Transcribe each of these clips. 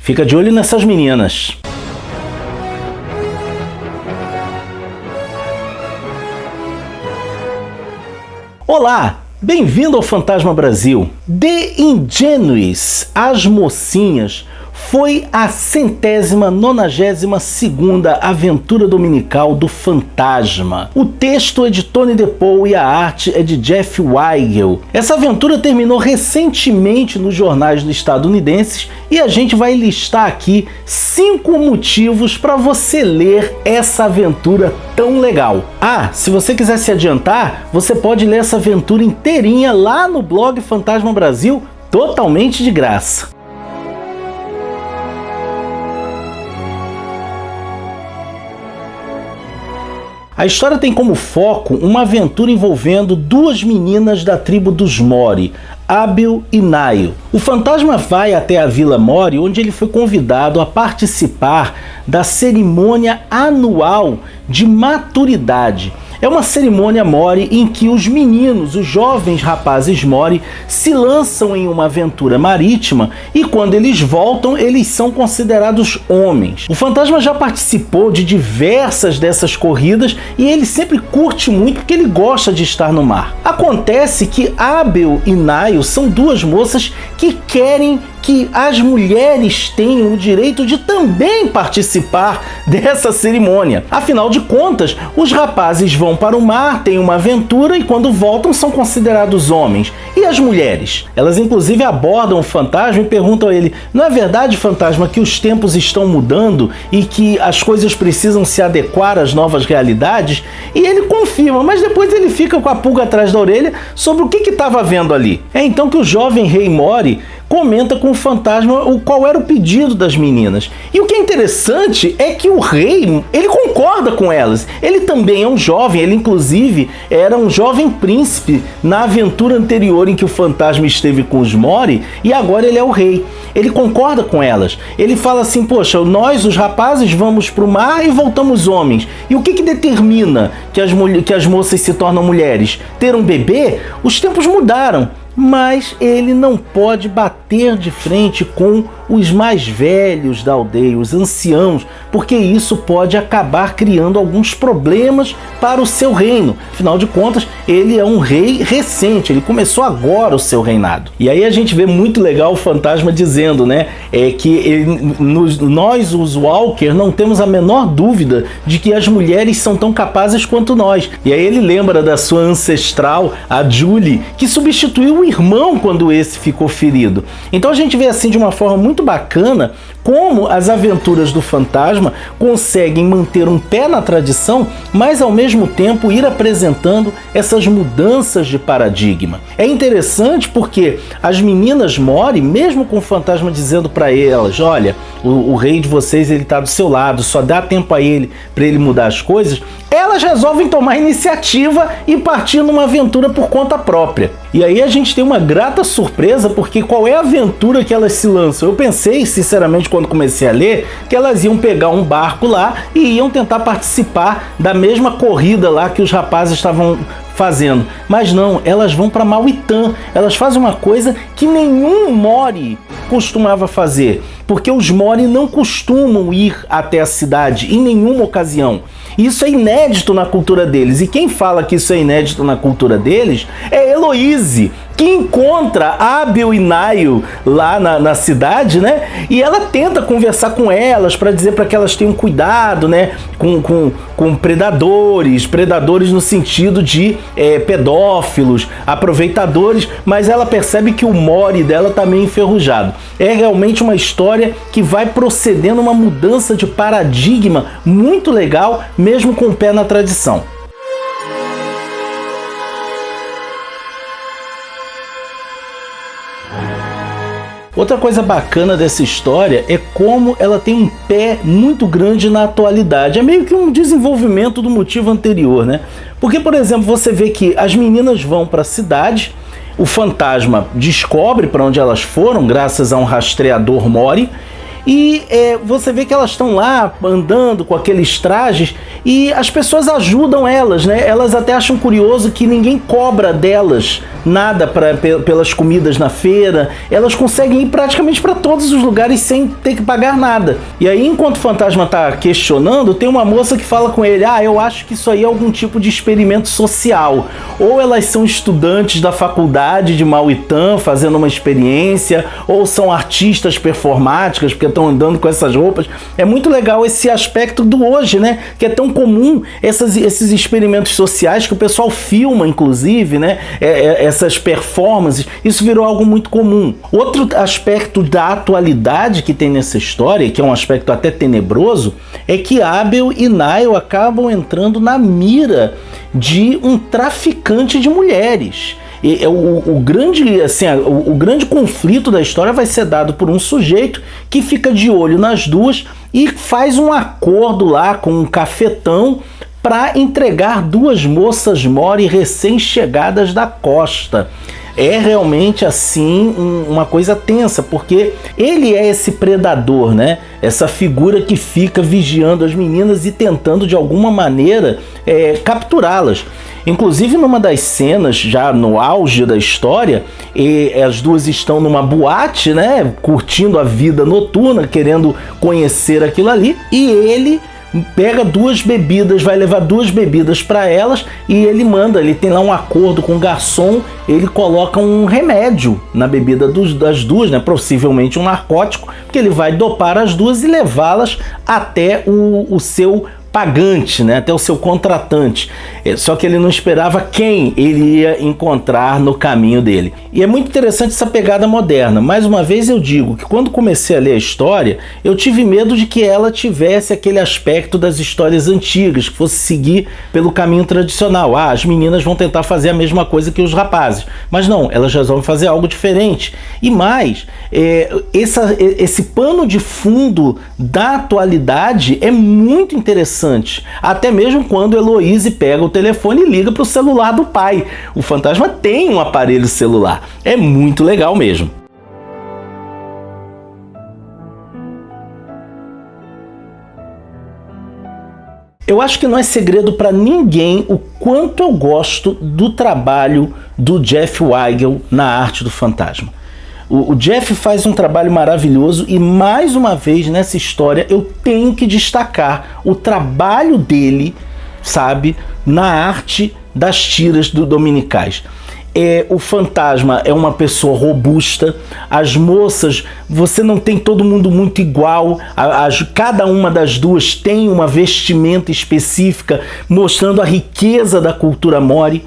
Fica de olho nessas meninas. Olá! Bem-vindo ao Fantasma Brasil. The Ingenuous, As Mocinhas, foi a 192ª aventura dominical do Fantasma. O texto é de Tony DePaul e a arte é de Jeff Weigel. Essa aventura terminou recentemente nos jornais estadunidenses e a gente vai listar aqui 5 motivos para você ler essa aventura tão legal. Ah, se você quiser se adiantar, você pode ler essa aventura inteirinha lá no blog Fantasma Brasil, totalmente de graça. A história tem como foco uma aventura envolvendo 2 meninas da tribo dos Mori, Abel e Nayo. O fantasma vai até a Vila Mori, onde ele foi convidado a participar da cerimônia anual de maturidade. É uma cerimônia Mori em que os meninos, os jovens rapazes Mori, se lançam em uma aventura marítima e quando eles voltam, eles são considerados homens. O fantasma já participou de diversas dessas corridas e ele sempre curte muito porque ele gosta de estar no mar. Acontece que Abel e Nayo são 2 moças que querem que as mulheres tenham o direito de também participar dessa cerimônia. Afinal de contas, os rapazes vão para o mar, têm uma aventura e quando voltam são considerados homens. E as mulheres? Elas inclusive abordam o fantasma e perguntam a ele: não é verdade, fantasma, que os tempos estão mudando e que as coisas precisam se adequar às novas realidades? E ele confirma, mas depois ele fica com a pulga atrás da orelha sobre o que estava vendo ali. É então que o jovem rei Mori comenta com o fantasma qual era o pedido das meninas. E o que é interessante é que o rei, ele concorda com elas. Ele também é um jovem, ele inclusive era um jovem príncipe na aventura anterior em que o fantasma esteve com os Mori e agora ele é o rei. Ele concorda com elas. Ele fala assim: poxa, nós, os rapazes, vamos para o mar e voltamos homens. E o que determina que as moças se tornam mulheres? Ter um bebê? Os tempos mudaram. Mas ele não pode bater de frente com os mais velhos da aldeia, os anciãos, porque isso pode acabar criando alguns problemas para o seu reino. Afinal de contas, ele é um rei recente, ele começou agora o seu reinado. E aí a gente vê muito legal o fantasma dizendo, né, que nós, os Walker, não temos a menor dúvida de que as mulheres são tão capazes quanto nós. E aí ele lembra da sua ancestral, a Julie, que substituiu o irmão quando esse ficou ferido. Então a gente vê assim de uma forma muito bacana como as aventuras do fantasma conseguem manter um pé na tradição, mas ao mesmo tempo ir apresentando essas mudanças de paradigma. É interessante porque as meninas Mori, mesmo com o fantasma dizendo para elas: olha, o rei de vocês, ele está do seu lado, só dá tempo a ele para ele mudar as coisas, elas resolvem tomar iniciativa e partir numa aventura por conta própria. E aí a gente tem uma grata surpresa, porque qual é a aventura que elas se lançam? Eu pensei, sinceramente, quando comecei a ler, que elas iam pegar um barco lá e iam tentar participar da mesma corrida lá que os rapazes estavam fazendo. Mas não, elas vão para Mauitã. Elas fazem uma coisa que nenhum Mori costumava fazer, porque os Mori não costumam ir até a cidade em nenhuma ocasião. Isso é inédito na cultura deles. E quem fala que isso é inédito na cultura deles é Heloise, que encontra Abel e Nayo lá na cidade, né? E ela tenta conversar com elas para dizer para que elas tenham cuidado, né? Com predadores no sentido de pedófilos, aproveitadores, mas ela percebe que o Mori dela tá meio enferrujado. É realmente uma história que vai procedendo uma mudança de paradigma muito legal, mesmo com o pé na tradição. Outra coisa bacana dessa história é como ela tem um pé muito grande na atualidade. É meio que um desenvolvimento do motivo anterior, né? Porque, por exemplo, você vê que as meninas vão para a cidade, o fantasma descobre para onde elas foram, graças a um rastreador Mori, E você vê que elas estão lá andando com aqueles trajes e as pessoas ajudam elas, né? Elas até acham curioso que ninguém cobra delas nada pelas comidas na feira. Elas conseguem ir praticamente para todos os lugares sem ter que pagar nada. E aí, enquanto o fantasma tá questionando, tem uma moça que fala com ele: eu acho que isso aí é algum tipo de experimento social. Ou elas são estudantes da faculdade de Mauitã fazendo uma experiência, ou são artistas performáticas porque estão andando com essas roupas. É muito legal esse aspecto do hoje, né? Que é tão comum esses experimentos sociais que o pessoal filma, inclusive, né? Essas performances, isso virou algo muito comum. Outro aspecto da atualidade que tem nessa história, que é um aspecto até tenebroso, é que Abel e Niall acabam entrando na mira de um traficante de mulheres. O grande conflito da história vai ser dado por um sujeito que fica de olho nas duas e faz um acordo lá com um cafetão para entregar duas moças mori recém-chegadas da costa. É realmente assim uma coisa tensa, porque ele é esse predador, né? Essa figura que fica vigiando as meninas e tentando de alguma maneira capturá-las. Inclusive, numa das cenas, já no auge da história, as duas estão numa boate, né? Curtindo a vida noturna, querendo conhecer aquilo ali, e ele pega duas bebidas, vai levar duas bebidas para elas e ele tem lá um acordo com o garçom, ele coloca um remédio na bebida das duas, né? Possivelmente um narcótico, porque ele vai dopar as duas e levá-las até o seu pagante, né? Até o seu contratante. Só que ele não esperava quem ele ia encontrar no caminho dele. E é muito interessante essa pegada moderna. Mais uma vez eu digo que quando comecei a ler a história, eu tive medo de que ela tivesse aquele aspecto das histórias antigas, que fosse seguir pelo caminho tradicional. As meninas vão tentar fazer a mesma coisa que os rapazes. Mas não, elas resolvem fazer algo diferente. E mais, esse pano de fundo da atualidade é muito interessante. Até mesmo quando Heloise pega o telefone e liga para o celular do pai. O fantasma tem um aparelho celular. É muito legal mesmo. Eu acho que não é segredo para ninguém o quanto eu gosto do trabalho do Jeff Weigel na arte do fantasma. O Jeff faz um trabalho maravilhoso e, mais uma vez, nessa história, eu tenho que destacar o trabalho dele, sabe, na arte das tiras dominicais. O fantasma é uma pessoa robusta, as moças, você não tem todo mundo muito igual, cada uma das duas tem uma vestimenta específica, mostrando a riqueza da cultura mori.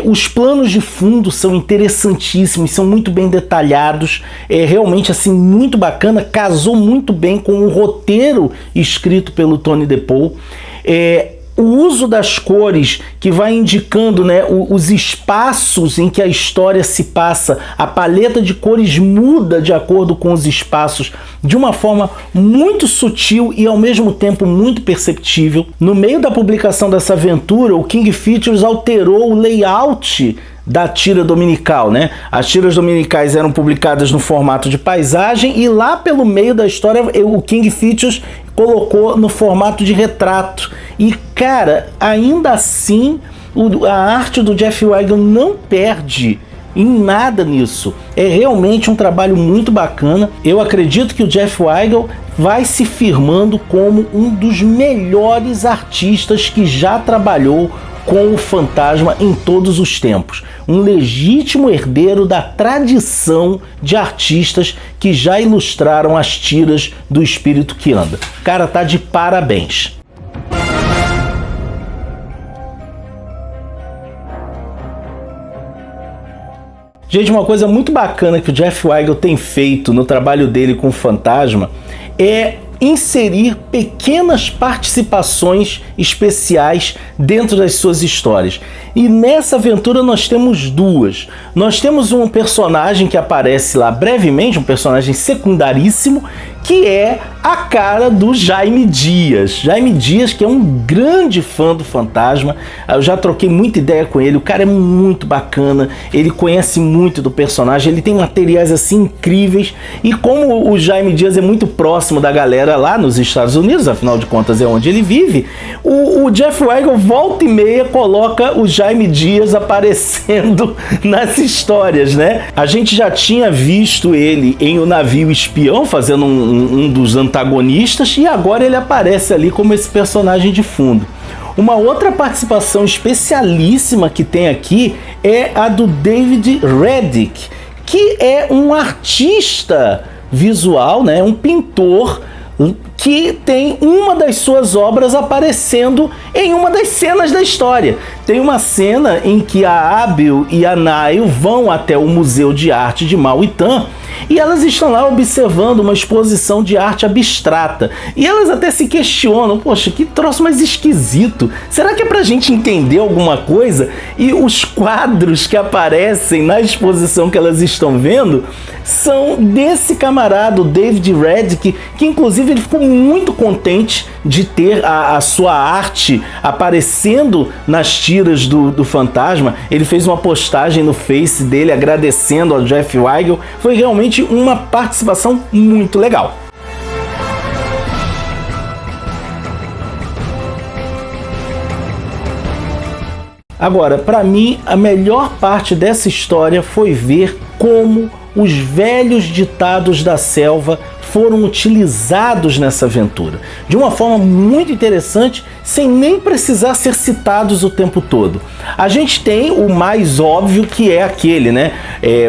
Os planos de fundo são interessantíssimos, são muito bem detalhados, realmente assim muito bacana, casou muito bem com o roteiro escrito pelo Tony DePaul. O uso das cores que vai indicando, né, os espaços em que a história se passa, a paleta de cores muda de acordo com os espaços de uma forma muito sutil e ao mesmo tempo muito perceptível. No meio da publicação dessa aventura, o King Features alterou o layout da tira dominical, né? As tiras dominicais eram publicadas no formato de paisagem e lá pelo meio da história o King Features colocou no formato de retrato. E cara, ainda assim a arte do Jeff Weigel não perde em nada nisso. É realmente um trabalho muito bacana. Eu acredito que o Jeff Weigel vai se firmando como um dos melhores artistas que já trabalhou com o fantasma em todos os tempos. Um legítimo herdeiro da tradição de artistas que já ilustraram as tiras do Espírito que Anda. O cara tá de parabéns. Gente, uma coisa muito bacana que o Jeff Weigel tem feito no trabalho dele com o fantasma é inserir pequenas participações especiais dentro das suas histórias. E nessa aventura nós temos duas. Nós temos um personagem que aparece lá brevemente, um personagem secundaríssimo, que é a cara do Jaime Dias. Jaime Dias, que é um grande fã do Fantasma, eu já troquei muita ideia com ele, o cara é muito bacana, ele conhece muito do personagem, ele tem materiais assim incríveis, e como o Jaime Dias é muito próximo da galera lá nos Estados Unidos, afinal de contas é onde ele vive, o Jeff Weigel volta e meia coloca o Jaime Dias aparecendo nas histórias, né? A gente já tinha visto ele em O Navio Espião, fazendo um dos antagonistas, e agora ele aparece ali como esse personagem de fundo. Uma outra participação especialíssima que tem aqui é a do David Reddick, que é um artista visual, né, um pintor que tem uma das suas obras aparecendo em uma das cenas da história. Tem uma cena em que a Abiel e a Nile vão até o Museu de Arte de Mauitan e elas estão lá observando uma exposição de arte abstrata. E elas até se questionam, poxa, que troço mais esquisito. Será que é pra gente entender alguma coisa? E os quadros que aparecem na exposição que elas estão vendo são desse camarada, o David Reddick, que inclusive ele ficou muito contente de ter a sua arte aparecendo nas tiras do Fantasma. Ele fez uma postagem no Face dele agradecendo ao Jeff Weigel. Foi realmente uma participação muito legal. Agora, para mim, a melhor parte dessa história foi ver como os velhos ditados da selva foram utilizados nessa aventura de uma forma muito interessante, sem nem precisar ser citados o tempo todo. A gente tem o mais óbvio, que é aquele, né?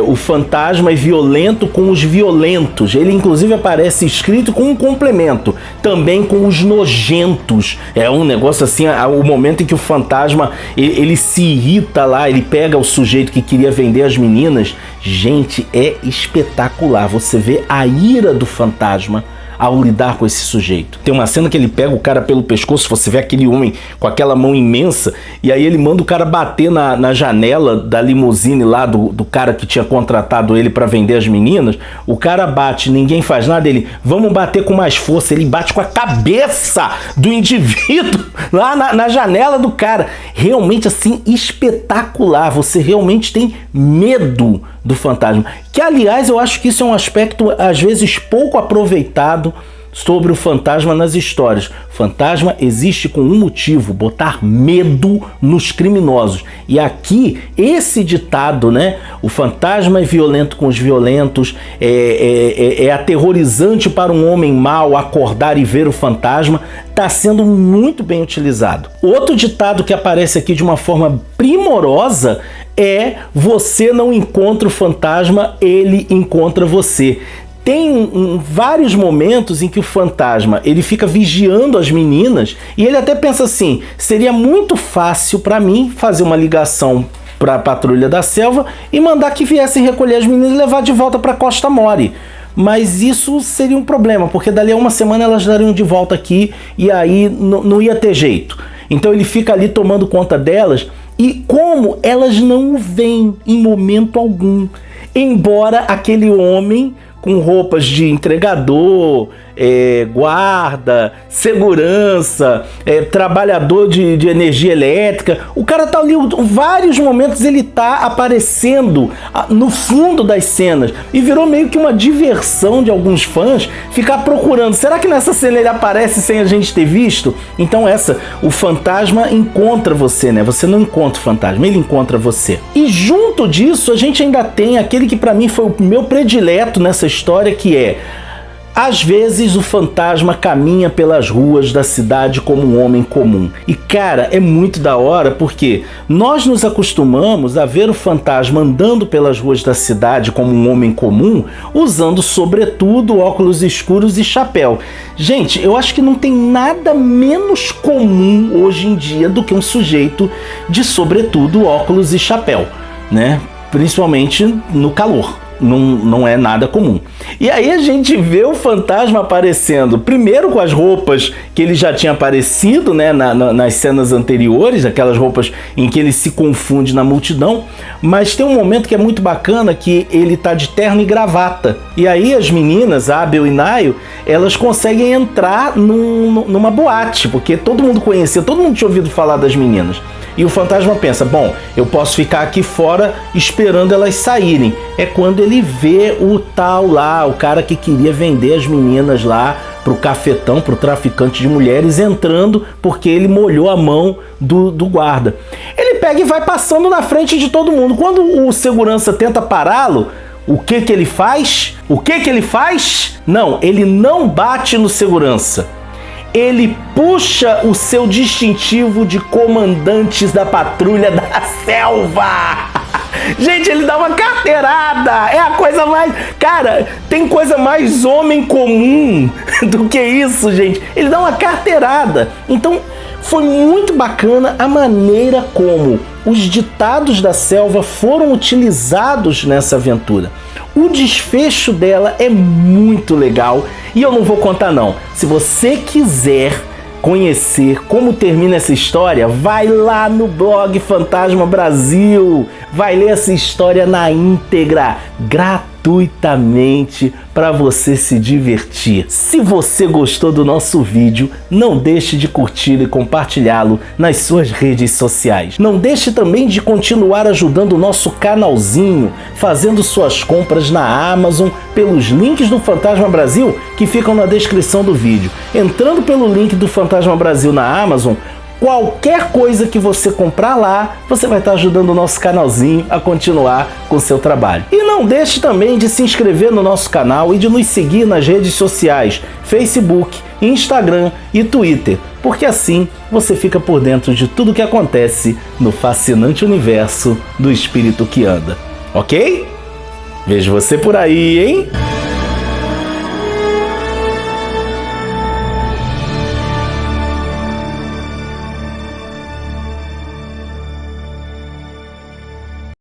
O fantasma é violento com os violentos. Ele inclusive aparece escrito com um complemento, também com os nojentos. É um negócio assim, o momento em que o fantasma ele se irrita lá, ele pega o sujeito que queria vender as meninas. Gente, é espetacular. Você vê a ira do fantasma ao lidar com esse sujeito. Tem uma cena que ele pega o cara pelo pescoço, você vê aquele homem com aquela mão imensa, e aí ele manda o cara bater na janela da limusine lá do cara que tinha contratado ele para vender as meninas. O cara bate, ninguém faz nada, ele, vamos bater com mais força. Ele bate com a cabeça do indivíduo lá na janela do cara. Realmente assim, espetacular. Você realmente tem medo do fantasma. Que, aliás, eu acho que isso é um aspecto, às vezes, pouco aproveitado sobre o fantasma nas histórias. O fantasma existe com um motivo: botar medo nos criminosos. E aqui, esse ditado, né? O fantasma é violento com os violentos, é aterrorizante para um homem mau acordar e ver o fantasma, está sendo muito bem utilizado. Outro ditado que aparece aqui de uma forma primorosa é: você não encontra o fantasma, ele encontra você. Tem vários momentos em que o fantasma ele fica vigiando as meninas e ele até pensa assim: seria muito fácil para mim fazer uma ligação para a patrulha da selva e mandar que viessem recolher as meninas e levar de volta para Costa Mori. Mas isso seria um problema, porque dali a uma semana elas dariam de volta aqui e aí não ia ter jeito. Então ele fica ali tomando conta delas, e como elas não o veem em momento algum, embora aquele homem com roupas de entregador, guarda, segurança, trabalhador de energia elétrica, o cara tá ali, vários momentos ele tá aparecendo no fundo das cenas, e virou meio que uma diversão de alguns fãs ficar procurando, será que nessa cena ele aparece sem a gente ter visto? Então o fantasma encontra você, né? Você não encontra o fantasma, ele encontra você. E junto disso a gente ainda tem aquele que para mim foi o meu predileto nessa história, que é: às vezes o fantasma caminha pelas ruas da cidade como um homem comum. E cara, é muito da hora, porque nós nos acostumamos a ver o fantasma andando pelas ruas da cidade como um homem comum, usando sobretudo, óculos escuros e chapéu. Gente, eu acho que não tem nada menos comum hoje em dia do que um sujeito de sobretudo, óculos e chapéu, né? Principalmente no calor. Não é nada comum. E aí a gente vê o fantasma aparecendo, primeiro com as roupas que ele já tinha aparecido, né, nas cenas anteriores, aquelas roupas em que ele se confunde na multidão, mas tem um momento que é muito bacana, que ele tá de terno e gravata. E aí as meninas, Abel e Naio, elas conseguem entrar numa boate, porque todo mundo conhecia, todo mundo tinha ouvido falar das meninas. E o fantasma pensa, bom, eu posso ficar aqui fora esperando elas saírem. É quando ele vê o tal lá, o cara que queria vender as meninas lá pro cafetão, pro traficante de mulheres, entrando porque ele molhou a mão do guarda. Ele pega e vai passando na frente de todo mundo. Quando o segurança tenta pará-lo, o que que ele faz? O que que ele faz? Não, ele não bate no segurança. Ele puxa o seu distintivo de comandantes da patrulha da selva. Gente, ele dá uma carteirada. É a coisa mais... Cara, tem coisa mais homem comum do que isso, gente. Ele dá uma carteirada. Então, foi muito bacana a maneira como os ditados da selva foram utilizados nessa aventura. O desfecho dela é muito legal e eu não vou contar não. Se você quiser conhecer como termina essa história, vai lá no blog Fantasma Brasil, vai ler essa história na íntegra, gratuitamente, para você se divertir. Se você gostou do nosso vídeo, não deixe de curtir e compartilhá-lo nas suas redes sociais. Não deixe também de continuar ajudando o nosso canalzinho, fazendo suas compras na Amazon pelos links do Fantasma Brasil que ficam na descrição do vídeo. Entrando pelo link do Fantasma Brasil na Amazon, qualquer coisa que você comprar lá, você vai estar ajudando o nosso canalzinho a continuar com o seu trabalho. E não deixe também de se inscrever no nosso canal e de nos seguir nas redes sociais, Facebook, Instagram e Twitter, porque assim você fica por dentro de tudo que acontece no fascinante universo do espírito que anda. Ok? Vejo você por aí, hein?